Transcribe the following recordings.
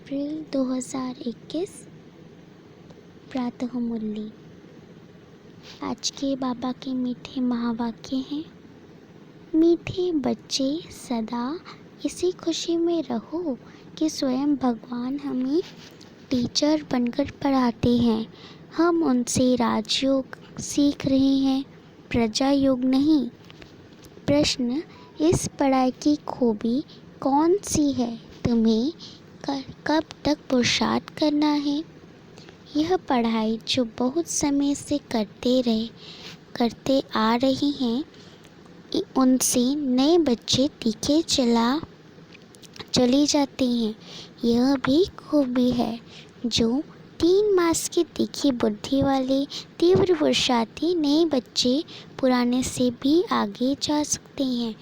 अप्रैल 2021 प्रातः मुरली। आज के बाबा के मीठे महावाक्य हैं। मीठे बच्चे सदा इसी खुशी में रहो कि स्वयं भगवान हमें टीचर बनकर पढ़ाते हैं। हम उनसे राजयोग सीख रहे हैं, प्रजा योग नहीं। प्रश्न, इस पढ़ाई की खूबी कौन सी है? तुम्हें कब तक पुरुषार्थ करना है? यह पढ़ाई जो बहुत समय से करते आ रही हैं, उनसे नए बच्चे तीखे चले जाते हैं। यह भी खूबी है जो 3 मास की तीखी बुद्धि वाले तीव्र पुरुषार्थी नए बच्चे पुराने से भी आगे जा सकते हैं।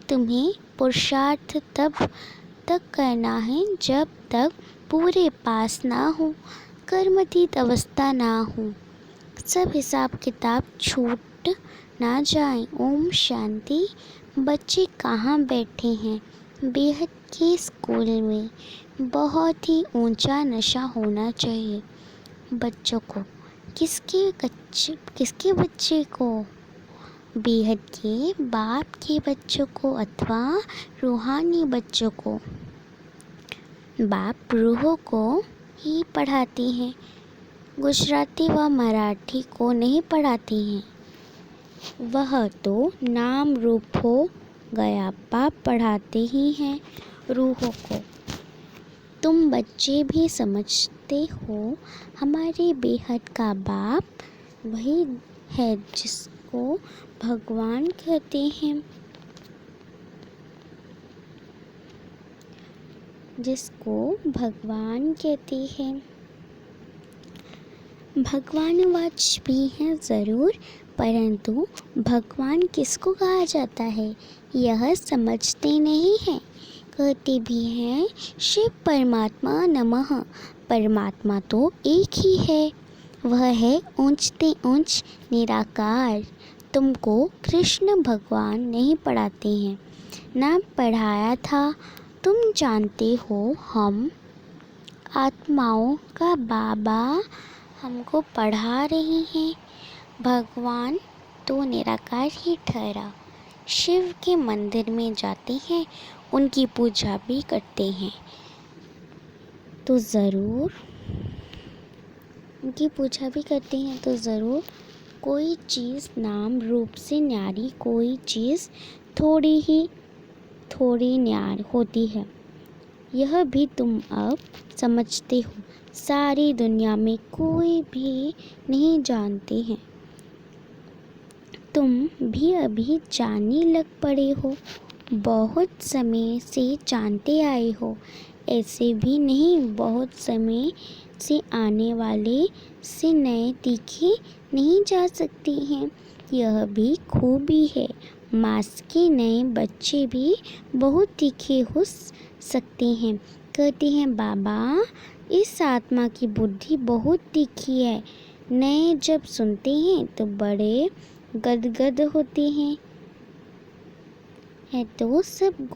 तुम्हें पुरुषार्थ तब तक करना है जब तक पूरे पास ना हो, कर्मतीत अवस्था ना हो, सब हिसाब किताब छूट ना जाए। ओम शांति। बच्चे कहाँ बैठे हैं? बेहद के स्कूल में। बहुत ही ऊंचा नशा होना चाहिए बच्चों को। किसके बच्चे को? बेहद के बाप के बच्चों को अथवा रूहानी बच्चों को। बाप रूहों को ही पढ़ाते हैं, गुजराती व मराठी को नहीं पढ़ाते हैं। वह तो नाम रूप हो गया, बाप पढ़ाते ही हैं रूहों को। तुम बच्चे भी समझते हो हमारे बेहद का बाप वही है जिसको भगवान कहते हैं, भगवानवाच भी हैं ज़रूर, परंतु भगवान किसको कहा जाता है यह समझते नहीं हैं। कहते भी हैं शिव परमात्मा नमः। परमात्मा तो एक ही है, वह है ऊंचते ऊंच निराकार। तुमको कृष्ण भगवान नहीं पढ़ाते हैं, ना पढ़ाया था। तुम जानते हो हम आत्माओं का बाबा हमको पढ़ा रहे हैं। भगवान तो निराकार ही ठहरा। शिव के मंदिर में जाते हैं, उनकी पूजा भी करते हैं तो ज़रूर कोई चीज़ नाम रूप से न्यारी, कोई चीज़ थोड़ी न्यार होती है। यह भी तुम अब समझते हो। सारी दुनिया में कोई भी नहीं जानते हैं, तुम भी अभी जानने लग पड़े हो। बहुत समय से जानते आए हो, ऐसे भी नहीं। बहुत समय से आने वाले से नए तीखे नहीं जा सकते हैं, यह भी खूबी है। मास के नए बच्चे भी बहुत तीखे हो सकते हैं। कहते हैं बाबा इस आत्मा की बुद्धि बहुत तीखी है। नए जब सुनते हैं तो बड़े गदगद होते हैं। है तो सब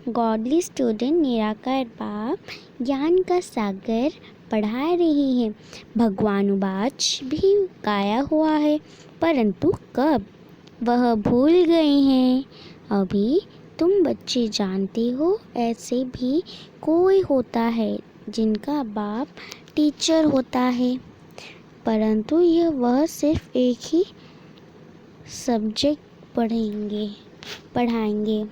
गॉडली स्टूडेंट निराकार बाप ज्ञान का सागर पढ़ा रहे हैं। भगवानुवाच भी गाया हुआ है, परंतु कब वह भूल गए हैं। अभी तुम बच्चे जानते हो ऐसे भी कोई होता है जिनका बाप टीचर होता है, परंतु वह सिर्फ एक ही सब्जेक्ट पढ़ाएंगे,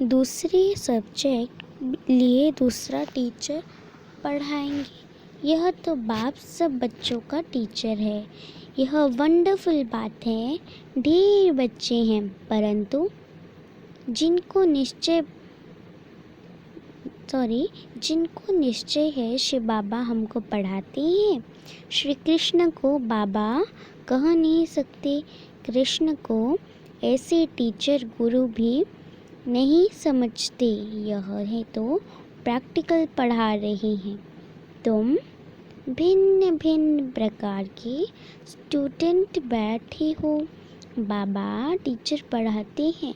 दूसरे सब्जेक्ट लिए दूसरा टीचर पढ़ाएंगे। यह तो बाप सब बच्चों का टीचर है। यह वंडरफुल बात है। ढेर बच्चे हैं, परंतु जिनको निश्चय है शिव बाबा हमको पढ़ाते हैं। श्री कृष्ण को बाबा कह नहीं सकते, कृष्ण को ऐसे टीचर गुरु भी नहीं समझते। यह है तो प्रैक्टिकल पढ़ा रहे हैं। तुम भिन्न भिन्न प्रकार के स्टूडेंट बैठे हो, बाबा टीचर पढ़ाते हैं।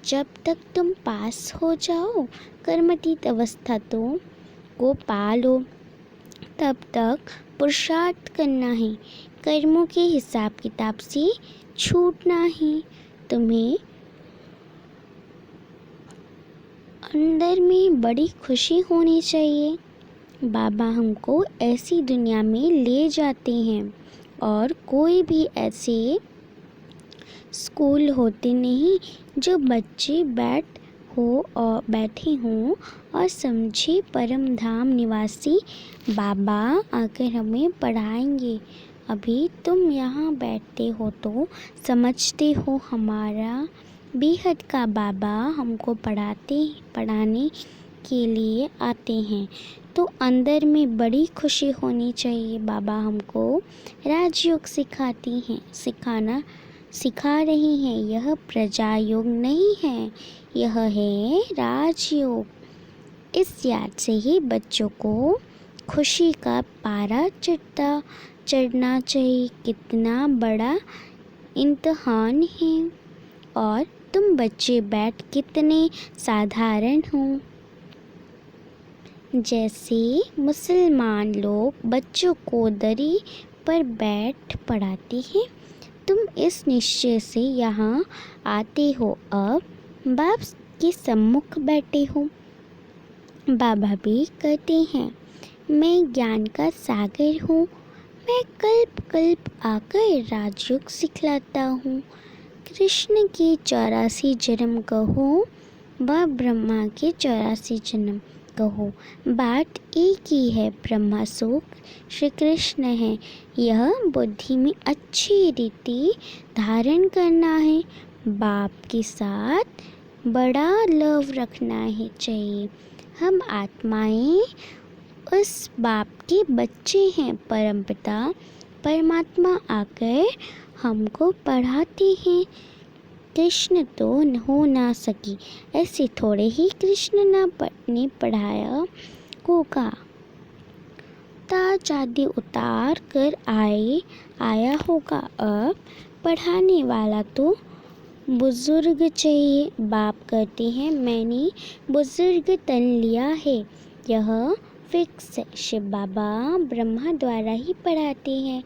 जब तक तुम पास हो जाओ, कर्मतीत अवस्था तो को पालो, तब तक पुरुषार्थ करना है। कर्मों के हिसाब किताब से छूटना है। तुम्हें अंदर में बड़ी खुशी होनी चाहिए। बाबा हमको ऐसी दुनिया में ले जाते हैं और कोई भी ऐसे स्कूल होते नहीं जो बच्चे बैठे हों और समझे परम धाम निवासी बाबा आकर हमें पढ़ाएंगे। अभी तुम यहाँ बैठते हो तो समझते हो हमारा बेहद का बाबा हमको पढ़ाने के लिए आते हैं, तो अंदर में बड़ी खुशी होनी चाहिए। बाबा हमको राजयोग सिखा रही हैं। यह प्रजा योग नहीं है, यह है राजयोग। इस याद से ही बच्चों को खुशी का पारा चढ़ना चाहिए। कितना बड़ा इम्तिहान है और तुम बच्चे बैठ कितने साधारण हो। जैसे मुसलमान लोग बच्चों को दरी पर बैठ पढ़ाते हैं, तुम इस निश्चय से यहाँ आते हो, अब बाप के सम्मुख बैठे हो। बाबा भी कहते हैं, मैं ज्ञान का सागर हूँ, मैं कल्प कल्प आकर राजयोग सिखलाता हूँ। कृष्ण के 84 जन्म कहो व ब्रह्मा के 84 जन्म कहो, बात एक ही है, ब्रह्मा सुख श्री कृष्ण है। यह बुद्धि में अच्छी रीति धारण करना है। बाप के साथ बड़ा लव रखना है चाहिए। हम आत्माएं उस बाप के बच्चे हैं। परमपिता परमात्मा आकर हमको पढ़ाते हैं। कृष्ण तो हो ना सकी, ऐसे थोड़े ही कृष्ण ने पढ़ाया होगा। ताज आदि उतार कर आया होगा। अब पढ़ाने वाला तो बुजुर्ग चाहिए। बाप कहते हैं, मैंने बुजुर्ग तन लिया है, यह फिक्स है। शिव बाबा ब्रह्मा द्वारा ही पढ़ाते हैं।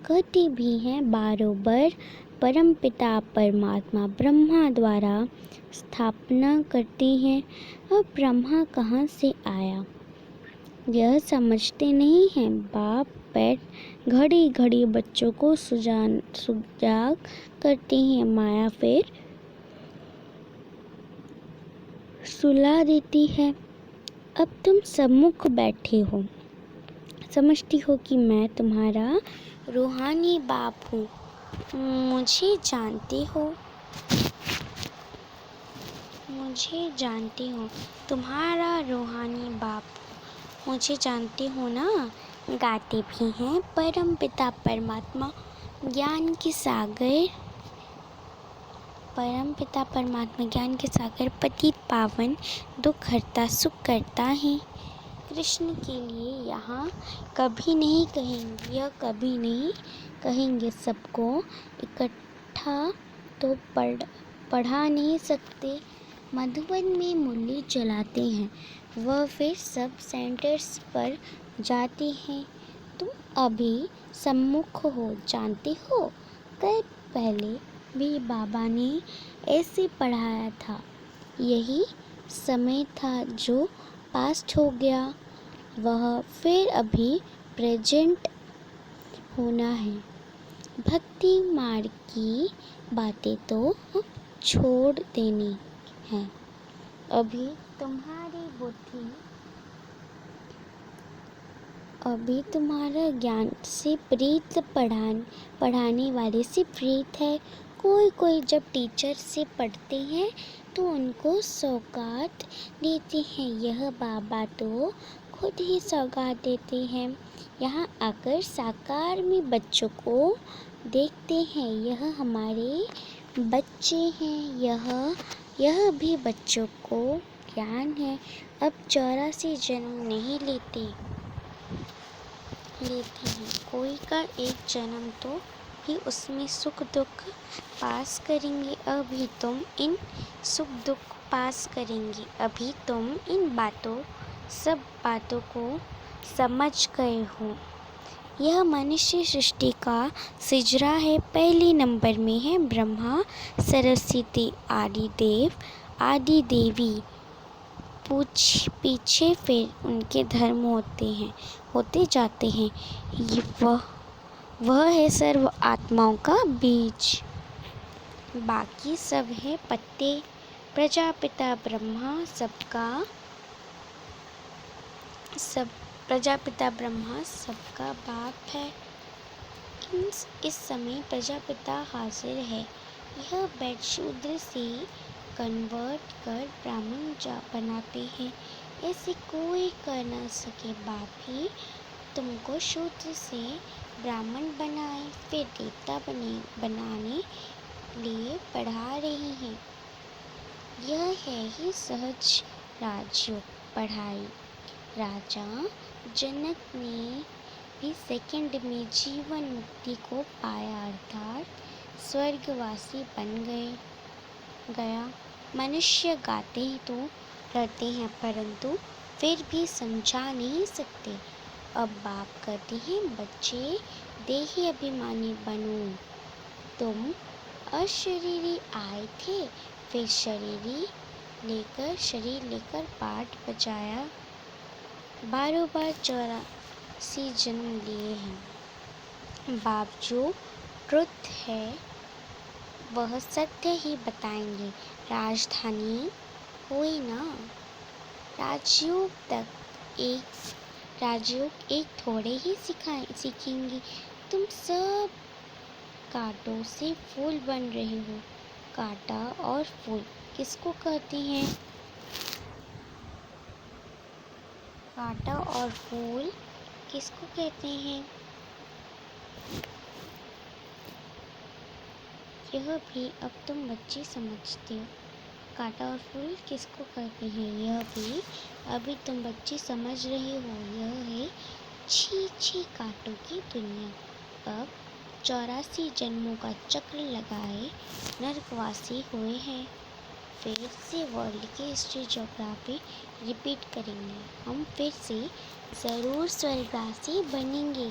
कहते भी हैं, बारोबर परम पिता परमात्मा ब्रह्मा द्वारा स्थापना करते हैं। अब ब्रह्मा कहाँ से आया यह समझते नहीं हैं। बाप बैठ घड़ी घड़ी बच्चों को सुजाग करते हैं। माया फिर सुला देती है। अब तुम सम्मुख बैठे हो, समझती हो कि मैं तुम्हारा रूहानी बाप हूँ। मुझे जानते हो, तुम्हारा रूहानी बाप, मुझे जानते हो ना। गाते भी हैं, परम पिता परमात्मा ज्ञान के सागर, परम पिता परमात्मा ज्ञान के सागर, पतित पावन, दुख हरता सुख करता है। कृष्ण के लिए यहाँ कभी नहीं कहेंगे, यह कभी नहीं कहेंगे सबको इकट्ठा तो पढ़ा नहीं सकते। मधुबन में मुरली चलाते हैं, वह फिर सब सेंटर्स पर जाते हैं। तुम अभी सम्मुख हो, जानते हो कल पहले भी बाबा ने ऐसे पढ़ाया था। यही समय था जो पास्ट हो गया, वह फिर अभी प्रेजेंट होना है। भक्ति मार्ग की बातें तो छोड़ देनी है। अभी तुम्हारा ज्ञान से प्रीत पढ़ाने वाले से प्रीत है। कोई जब टीचर से पढ़ते हैं तो उनको सौगात देते हैं। यह बाबा तो खुद ही सौगात देते हैं। यहाँ आकर साकार में बच्चों को देखते हैं। यह हमारे बच्चे हैं, यह भी बच्चों को ज्ञान है। अब 84 जन्म नहीं लेते हैं, कोई का एक जन्म तो भी उसमें सुख दुख पास करेंगे। अभी तुम इन सुख दुख पास करेंगे, अभी तुम इन बातों सब बातों को समझ गए हो। यह मनुष्य सृष्टि का सिजरा है। पहले नंबर में है ब्रह्मा, सरस्वती, आदि देव, आदि देवी। पीछे फिर उनके धर्म होते जाते हैं। वह है सर्व आत्माओं का बीज। बाकी सब है पत्ते। प्रजापिता ब्रह्मा सबका बाप है। इस समय प्रजापिता हाजिर है। यह बेड शूद्र से कन्वर्ट कर ब्राह्मण बनाते हैं। ऐसे कोई कर न सके। बाप ही तुमको शूद्र से ब्राह्मण बनाए, फिर देवता बनाने लिए पढ़ा रही हैं। यह है ही सहज राजयोग पढ़ाई। राजा जनक ने भी सेकंड में जीवन मुक्ति को पाया, अर्थात स्वर्गवासी बन गया। मनुष्य गाते ही तो रहते हैं, परंतु फिर भी समझा नहीं सकते। अब बाप कहते हैं, बच्चे देही अभिमानी बनो। तुम अशरीरी आए थे, फिर शरीर लेकर पाठ बजाया। 12 बार 84 जन्म लिए हैं। बाप जो ट्रुथ है वह सत्य ही बताएंगे। राजधानी हुई ना। राजयोग एक थोड़े ही सीखेंगे। तुम सब कांटों से फूल बन रहे हो। कांटा और फूल किसको कहते हैं? कांटा और फूल किसको कहते हैं? यह भी अब तुम बच्चे समझते हो। कांटा और फूल किसको कहते हैं, यह भी अभी तुम बच्चे समझ रहे हो। यह है छी कांटों की दुनिया। अब 84 जन्मों का चक्र लगाए नरकवासी हुए हैं। फिर से वर्ल्ड की हिस्ट्री ज्योग्राफी रिपीट करेंगे। हम फिर से ज़रूर स्वर्गवासी बनेंगे।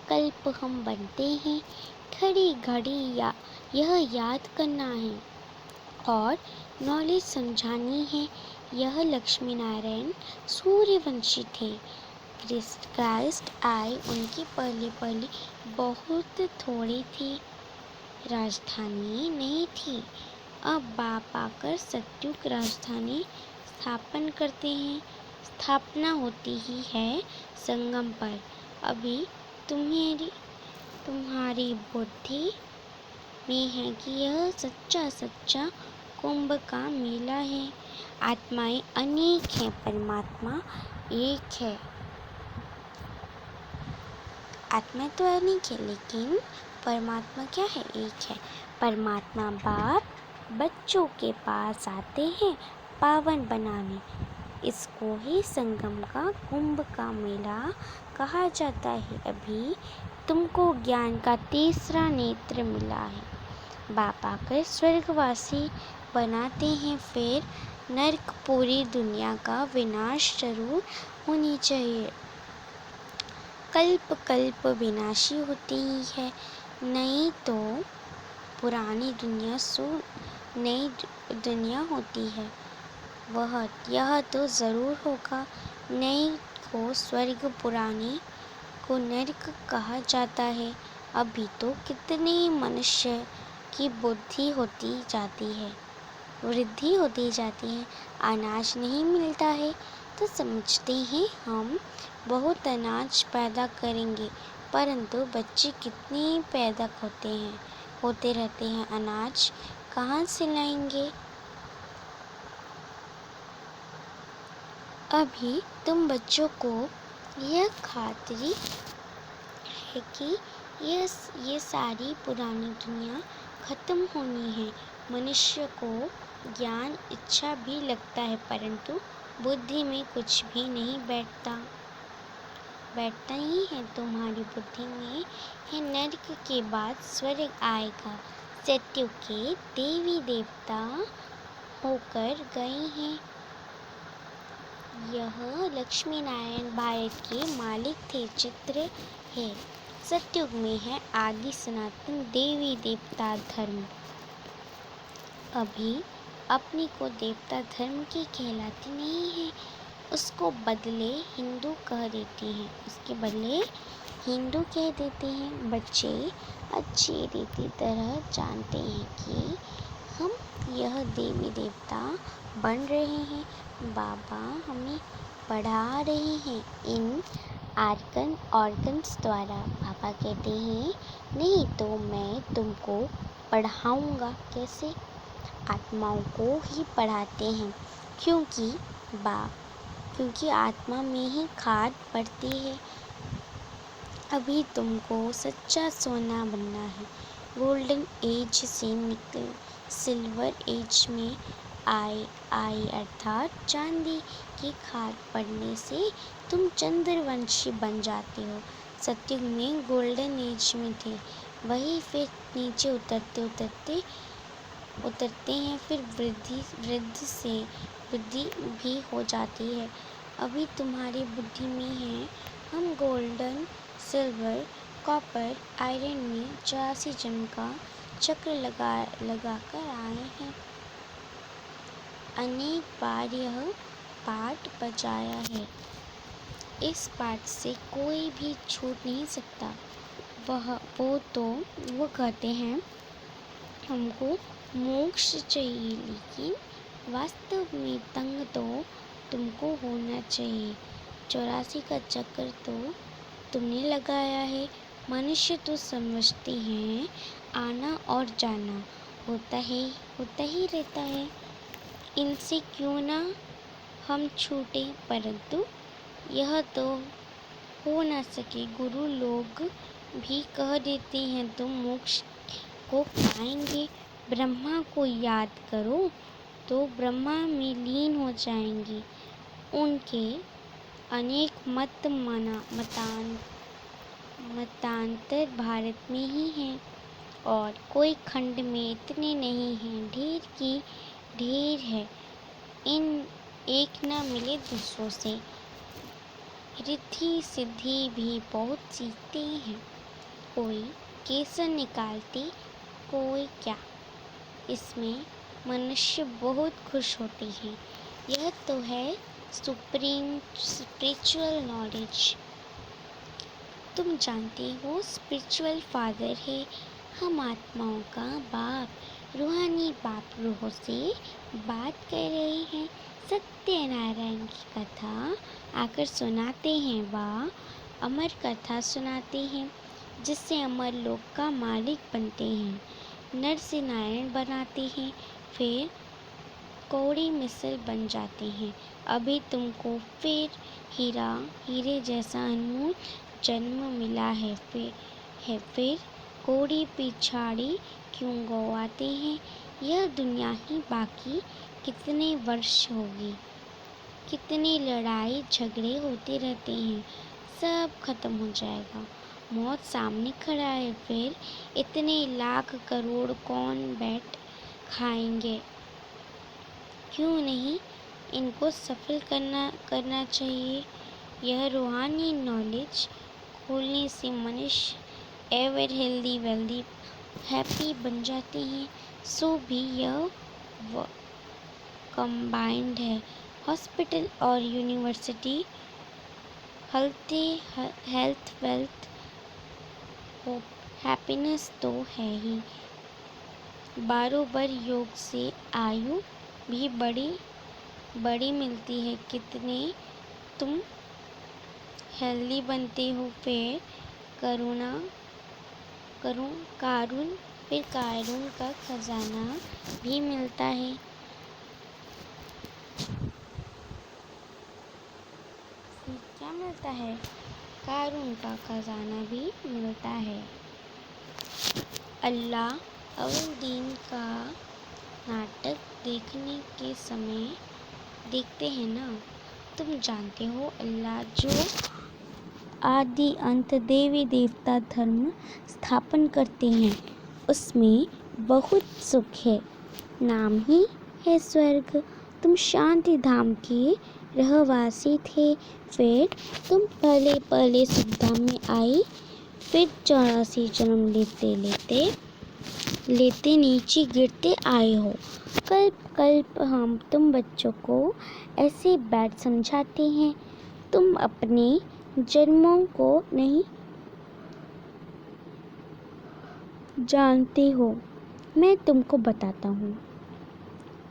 कल्प हम बनते हैं। घड़ी घड़ी यह याद करना है और नॉलेज समझानी है। यह लक्ष्मी नारायण सूर्यवंशी थे। क्राइस्ट आए, उनकी पहले बहुत थोड़ी थी, राजधानी नहीं थी। अब बाप आकर सत्युग राजधानी स्थापन करते हैं। स्थापना होती ही है संगम पर। अभी तुम्हारी बुद्धि में है कि यह सच्चा कुंभ का मेला है। आत्माएं अनेक हैं, परमात्मा एक है। आत्मा तो अनेक है, लेकिन परमात्मा क्या है? एक है। परमात्मा बाप बच्चों के पास आते हैं पावन बनाने। इसको ही संगम का कुंभ का मेला कहा जाता है। अभी तुमको ज्ञान का तीसरा नेत्र मिला है। बाप आकर स्वर्गवासी बनाते हैं। फिर नरक पूरी दुनिया का विनाश जरूर होनी चाहिए। कल्प विनाशी होती ही है, नहीं तो पुरानी नई दुनिया होती है। यह तो ज़रूर होगा। नई को स्वर्ग, पुरानी को नरक कहा जाता है। अभी तो कितने मनुष्य की बुद्धि होती जाती है, वृद्धि होती जाती है। अनाज नहीं मिलता है तो समझते हैं हम बहुत अनाज पैदा करेंगे, परंतु बच्चे कितने पैदा होते रहते हैं। अनाज कहाँ से लाएंगे? अभी तुम बच्चों को यह खातरी है कि ये सारी पुरानी दुनिया खत्म होनी है। मनुष्य को ज्ञान इच्छा भी लगता है, परंतु बुद्धि में कुछ भी नहीं बैठता ही है। तुम्हारी बुद्धि में है नरक के बाद स्वर्ग आएगा। सत्यु के देवी देवता होकर गए हैं। यह लक्ष्मी नारायण भारत के मालिक थे चित्र है। सतयुग में है आदि सनातन देवी देवता धर्म। अभी अपनी को देवता धर्म की कहलाती नहीं है, उसको बदले हिंदू कह देती हैं, उसके बदले हिंदू कह देते हैं। बच्चे अच्छी रीति तरह जानते हैं कि हम यह देवी देवता बन रहे हैं। बाबा हमें पढ़ा रहे हैं इन ऑर्गन्स द्वारा। पापा कहते हैं नहीं तो मैं तुमको पढ़ाऊँगा। कैसे? आत्माओं को ही पढ़ाते हैं, क्योंकि आत्मा में ही खाद पड़ती है। अभी तुमको सच्चा सोना बनना है। गोल्डन एज से निकल सिल्वर एज में आई अर्थात चांदी की खाद पड़ने से तुम चंद्रवंशी बन जाते हो। सतयुग में गोल्डन एज में थे, वही फिर नीचे उतरते हैं, फिर वृद्धि भी हो जाती है। अभी तुम्हारी बुद्धि में है हम गोल्डन, सिल्वर, कॉपर, आयरन में 84 जन्म का चक्र लगा कर आए हैं। अनेक बार यह पाठ बजाया है। इस पाठ से कोई भी छूट नहीं सकता। वो कहते हैं हमको मोक्ष चाहिए, लेकिन वास्तव में तंग तो तुमको होना चाहिए। 84 का चक्र तो तुमने लगाया है। मनुष्य तो समझते हैं आना और जाना होता ही रहता है, इनसे क्यों ना हम छूटे, परंतु यह तो हो ना सके। गुरु लोग भी कह देते हैं तुम मोक्ष को पाएंगे। ब्रह्मा को याद करो तो ब्रह्मा में लीन हो जाएंगे। उनके अनेक मतांतर भारत में ही हैं और कोई खंड में इतने नहीं हैं। ढेर की ढेर है, इन एक न मिले दूसरों से। रिद्धि सिद्धि भी बहुत सीखते हैं, कोई केसर निकालते, कोई क्या। इसमें मनुष्य बहुत खुश होते हैं। यह तो है सुप्रीम स्पिरिचुअल नॉलेज। तुम जानते हो स्पिरिचुअल फादर है, हम आत्माओं का बाप, रूहानी बाप। रूहों से बात कर रहे हैं, सत्यनारायण की कथा आकर सुनाते हैं। वह अमर कथा सुनाते हैं जिससे अमर लोक का मालिक बनते हैं। नर से नारायण बनाते हैं, फिर कौड़ी मिसल बन जाते हैं। अभी तुमको फिर हीरे जैसा अनमोल जन्म मिला है। फिर कौड़ी पिछाड़ी क्यों गवाते हैं। यह दुनिया ही बाकी कितने वर्ष होगी, कितने लड़ाई झगड़े होते रहते हैं, सब खत्म हो जाएगा। मौत सामने खड़ा है, फिर इतने लाख करोड़ कौन बैठ खाएंगे। क्यों नहीं इनको सफल करना चाहिए। यह रूहानी नॉलेज खोलने से मनुष्य एवर हेल्दी वेल्दी हैप्पी बन जाते हैं। सो भी यह कंबाइंड है। हॉस्पिटल और university, health, wealth, hope, happiness तो है ही। बारोबर योग से आयु भी बड़ी मिलती है। कितने तुम हेल्दी बनते हो, फिर कारून का खजाना भी मिलता है। क्या मिलता है? कारून का खजाना भी मिलता है। अल्लाह अवल का नाटक देखने के समय देखते हैं ना। तुम जानते हो अल्लाह जो आदि अंत देवी देवता धर्म स्थापन करते हैं, उसमें बहुत सुख है। नाम ही है स्वर्ग। तुम शांति धाम के रहवासी थे। फिर तुम पहले पहले सुविधा में आई, फिर 84 जन्म लेते नीचे गिरते आए हो। कल्प कल्प हम तुम बच्चों को ऐसे बैठ समझाते हैं। तुम अपने जन्मों को नहीं जानते हो, मैं तुमको बताता हूँ।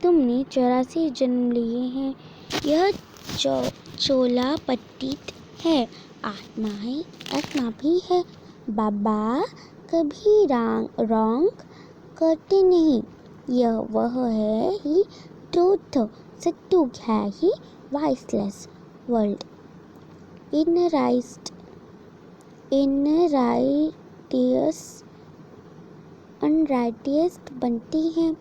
तुमने 84 जन्म लिए हैं। यह चोला पट्टित है, आत्मा भी है। बाबा कभी रॉन्ग करते नहीं। यह वह है ही ट्रूथ, सत्य है ही वाइसलेस वर्ल्ड। अनराइटियस बनती हैं।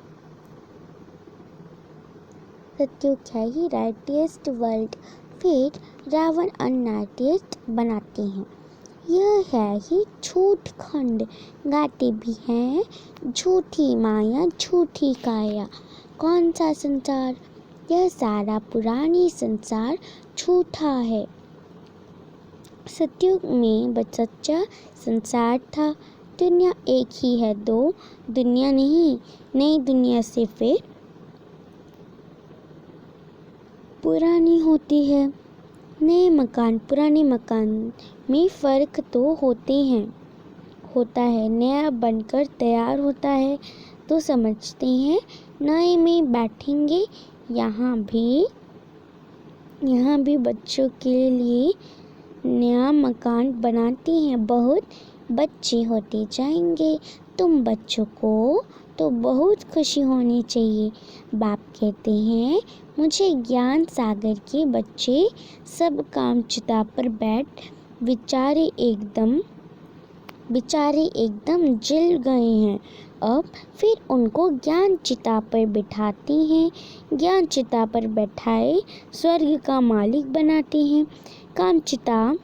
सत्युग है ही राइटियस्ट वर्ल्ड, फिर रावण अनराइटियस्ट बनाते हैं। यह है ही झूठ खंड, गाते भी हैं झूठी माया झूठी काया। कौन सा संसार? यह सारा पुरानी संसार झूठा है। सत्युग में सच्चा संसार था। दुनिया एक ही है, दो दुनिया नहीं। नई दुनिया से फिर पुरानी होती है। नए मकान पुराने मकान में फ़र्क तो होता है। नया बनकर तैयार होता है तो समझते हैं नए में बैठेंगे। यहाँ भी बच्चों के लिए नया मकान बनाते हैं। बहुत बच्चे होते जाएंगे। तुम बच्चों को तो बहुत खुशी होनी चाहिए। बाप कहते हैं मुझे ज्ञान सागर के बच्चे सब काम चिता पर बैठ बेचारे एकदम जल गए हैं। अब फिर उनको ज्ञान चिता पर बिठाते हैं। ज्ञान चिता पर बैठाए स्वर्ग का मालिक बनाते हैं। काम चिता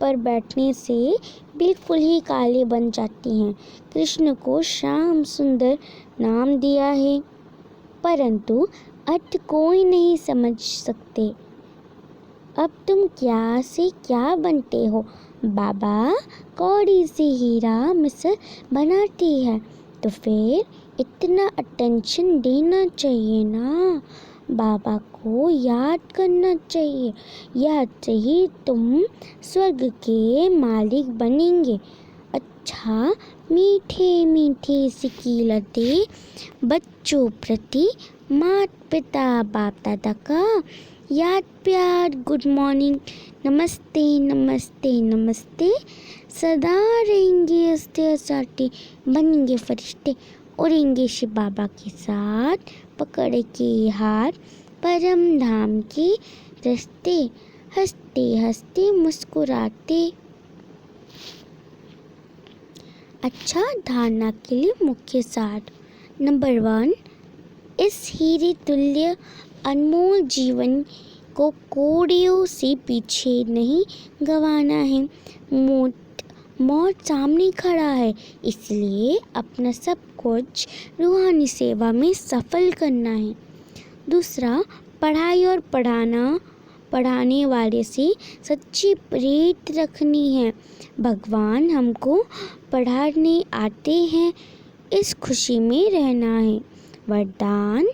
पर बैठने से बिल्कुल ही काले बन जाते हैं। कृष्ण को श्याम सुंदर नाम दिया है, परंतु अर्थ कोई नहीं समझ सकते। अब तुम क्या से क्या बनते हो? बाबा कौड़ी से हीरा मिसर बनाती है, तो फिर इतना अटेंशन देना चाहिए ना। बाबा को याद करना चाहिए। याद से ही तुम स्वर्ग के मालिक बनेंगे। अच्छा, मीठे मीठे सिकीलते बच्चों प्रति माता पिता बाप दादा का याद प्यार गुड मॉर्निंग नमस्ते नमस्ते नमस्ते सदा रहेंगे। हंसते हंसाते बनेंगे फरिश्ते, उड़ेंगे शिव बाबा के साथ पकड़ के हाथ परम धाम के रास्ते, हंसते हंसते मुस्कुराते। अच्छा, धारणा के लिए मुख्य सार। नंबर 1, इस हीरे तुल्य अनमोल जीवन को कौड़ियों से पीछे नहीं गंवाना है। मौत सामने खड़ा है, इसलिए अपना सब कुछ रूहानी सेवा में सफल करना है। दूसरा, पढ़ाई और पढ़ाने वाले से सच्ची प्रीत रखनी है। भगवान हमको पढ़ाने आते हैं, इस खुशी में रहना है। वरदान,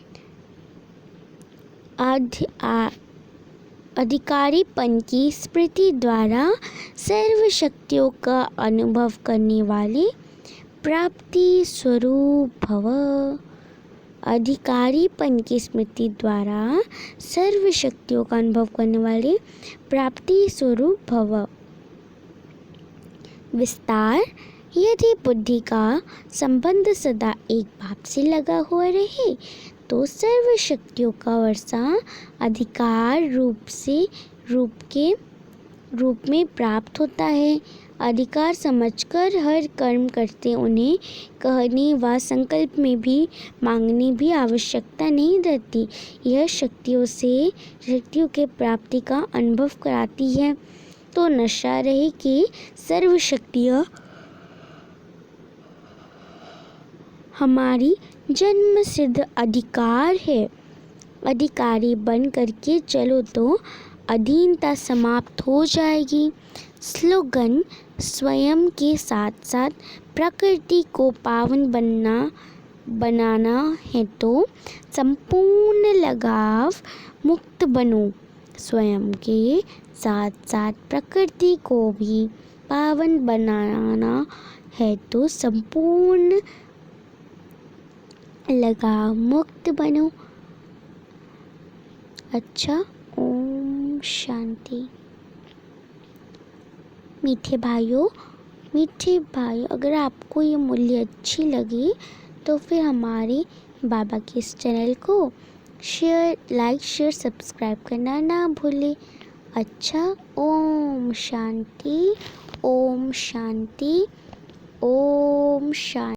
अधिकारीपन की स्मृति द्वारा सर्व शक्तियों का अनुभव करने वाले प्राप्ति स्वरूप भव। अधिकारीपन की स्मृति द्वारा सर्व शक्तियों का अनुभव करने वाले प्राप्ति स्वरूप भव। विस्तार, यदि बुद्धि का संबंध सदा एक भाव से लगा हुआ रहे तो सर्व शक्तियों का वर्षा अधिकार रूप में प्राप्त होता है। अधिकार समझकर हर कर्म करते उन्हें कहने व संकल्प में भी मांगने भी आवश्यकता नहीं रहती। यह शक्तियों के प्राप्ति का अनुभव कराती है। तो नशा रहे कि सर्व शक्तियाँ हमारी जन्म सिद्ध अधिकार है। अधिकारी बन करके चलो तो अधीनता समाप्त हो जाएगी। स्लोगन: स्वयं के साथ साथ प्रकृति को पावन बनाना है तो संपूर्ण लगाव मुक्त बनो। स्वयं के साथ साथ प्रकृति को भी पावन बनाना है तो संपूर्ण लगाव मुक्त बनो। अच्छा, ओम शांति। मीठे भाइयों, अगर आपको ये मूल्य अच्छी लगी तो फिर हमारे बाबा के इस चैनल को लाइक शेयर सब्सक्राइब करना ना भूलें। अच्छा, ओम शांति, ओम शांति, ओम शांति।